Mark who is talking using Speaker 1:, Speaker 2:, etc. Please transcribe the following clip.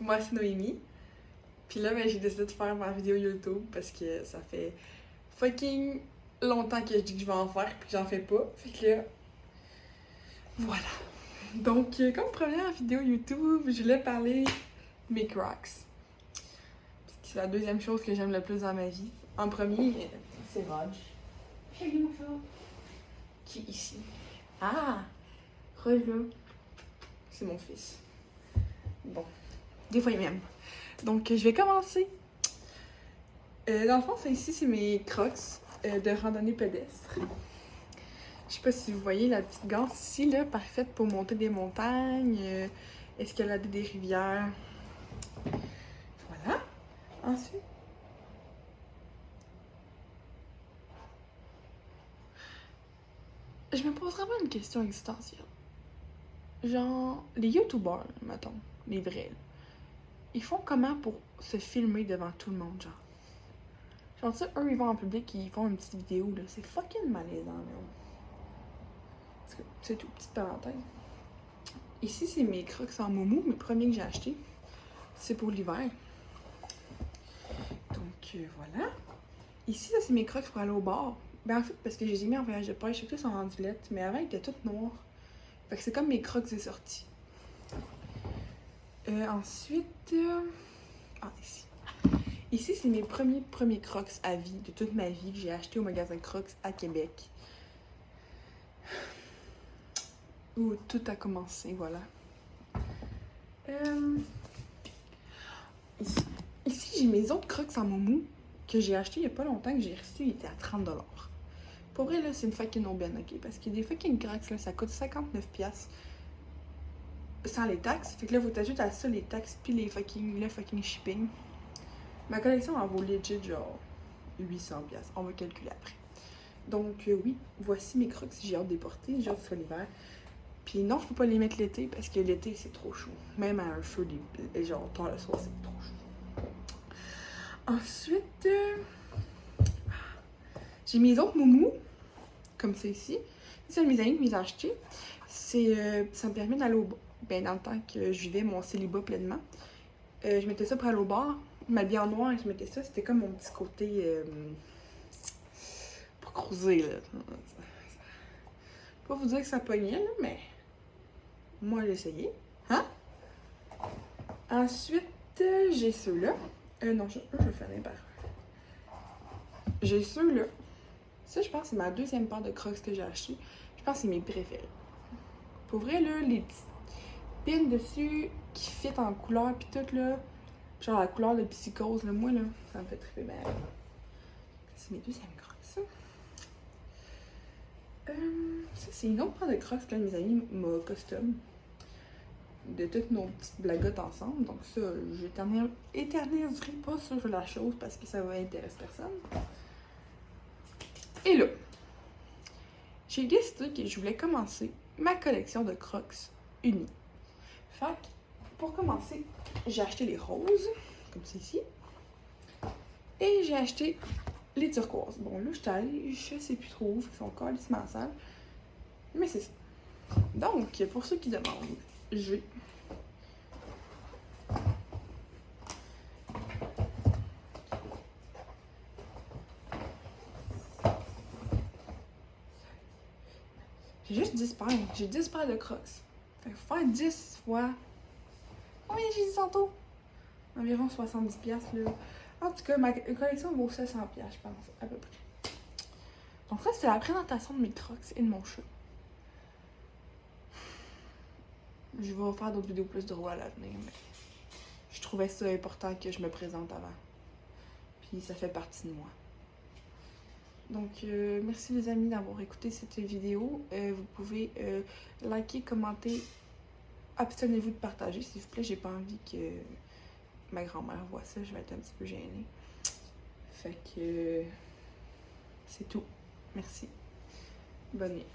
Speaker 1: Moi, c'est Noémie. Puis là, ben, j'ai décidé de faire ma vidéo YouTube parce que ça fait fucking longtemps que je dis que je vais en faire puis que j'en fais pas. Fait que là, voilà. Donc, comme première vidéo YouTube, je voulais parler de mes Crocs. C'est la deuxième chose que j'aime le plus dans ma vie. En premier, c'est Rog.
Speaker 2: Salut mon chat.
Speaker 1: Qui est ici. Ah! Rog là. C'est mon fils. Bon. Des fois, il m'aime. Donc, je vais commencer. Dans le fond, ça ici, c'est mes Crocs de randonnée pédestre. Je sais pas si vous voyez la petite ganse ici, là, parfaite pour monter des montagnes, escalader des rivières. Voilà. Ensuite, je me pose vraiment une question existentielle. Genre, les youtubeurs, mettons, les vrais, là, ils font comment pour se filmer devant tout le monde, genre? Genre, ça, eux, ils vont en public et ils font une petite vidéo, là. C'est fucking malaisant, là. Parce que, c'est tout, petite parenthèse. Ici, c'est mes Crocs en moumou, mes premiers que j'ai achetés. C'est pour l'hiver. Donc, voilà. Ici, ça, c'est mes Crocs pour aller au bar. Ben, en fait, parce que je les ai mis en voyage de pêche, je sais que sont rendus lettres, mais avant, ils étaient toutes noirs. Fait que c'est comme mes Crocs des sorties. Ensuite, ici. Ici, c'est mes premiers Crocs à vie, de toute ma vie, que j'ai acheté au magasin Crocs à Québec. Où tout a commencé, voilà. Ici, j'ai mes autres Crocs en moumou que j'ai acheté il y a pas longtemps, que j'ai reçu, il était à 30$. Pour vrai, là, c'est une fucking aubaine, ok? Parce que des fucking Crocs, là, ça coûte 59$ sans les taxes. Fait que là, vous t'ajoutez à ça les taxes puis le fucking shipping. Ma collection en vaut legit genre 800$. On va calculer après. Donc, oui, voici mes Crocs. J'ai hâte de les porter. J'ai hâte que ce soit l'hiver. Puis non, je peux pas les mettre l'été parce que l'été, c'est trop chaud. Même à un feu, genre, tard le soir, c'est trop chaud. Ensuite, j'ai mes autres moumous, comme ça ici. C'est un de mes amis qui m'a acheté. Ça me permet d'aller au bar. Ben, dans le temps que je vivais mon célibat pleinement, je mettais ça pour aller au bar. M'habiller en noir et je mettais ça. C'était comme mon petit côté pour cruiser, là. Pas vous dire que ça pognait, là, mais moi, j'ai essayé. Hein? Ensuite, j'ai ceux-là. Non, je vais faire par. J'ai ceux-là. Ça, je pense que c'est ma deuxième paire de Crocs que j'ai acheté. Je pense que c'est mes préférés. Pour vrai, là, les petites pins dessus qui fit en couleur pis tout, là. Genre la couleur de psychose, là. Moi, là, ça me fait triper bien. C'est mes deuxièmes Crocs, ça. Ça, c'est une autre paire de Crocs que mes amis m'ont custom. De toutes nos petites blagottes ensemble. Donc ça, je n'éterniserai pas sur la chose parce que ça va intéresser personne. Et là, j'ai décidé que je voulais commencer ma collection de Crocs unis. Fait que, pour commencer, j'ai acheté les roses, comme c'est ici. Et j'ai acheté les turquoises. Bon, là, j'étais allée, je sais plus trop, ils sont calissement sales. Mais c'est ça. Donc, pour ceux qui demandent, j'ai juste 10 paires. J'ai 10 paires de Crocs. Fait que faire 10 fois. Combien j'ai dit tantôt? Environ 70$, là. En tout cas, ma collection vaut 700$, je pense, à peu près. Donc ça, c'est la présentation de mes Crocs et de mon chat. Je vais faire d'autres vidéos plus drôles à l'avenir, mais je trouvais ça important que je me présente avant. Puis ça fait partie de moi. Donc, merci les amis d'avoir écouté cette vidéo. Vous pouvez liker, commenter. Abstenez-vous de partager, s'il vous plaît. J'ai pas envie que ma grand-mère voit ça. Je vais être un petit peu gênée. Fait que c'est tout. Merci. Bonne nuit.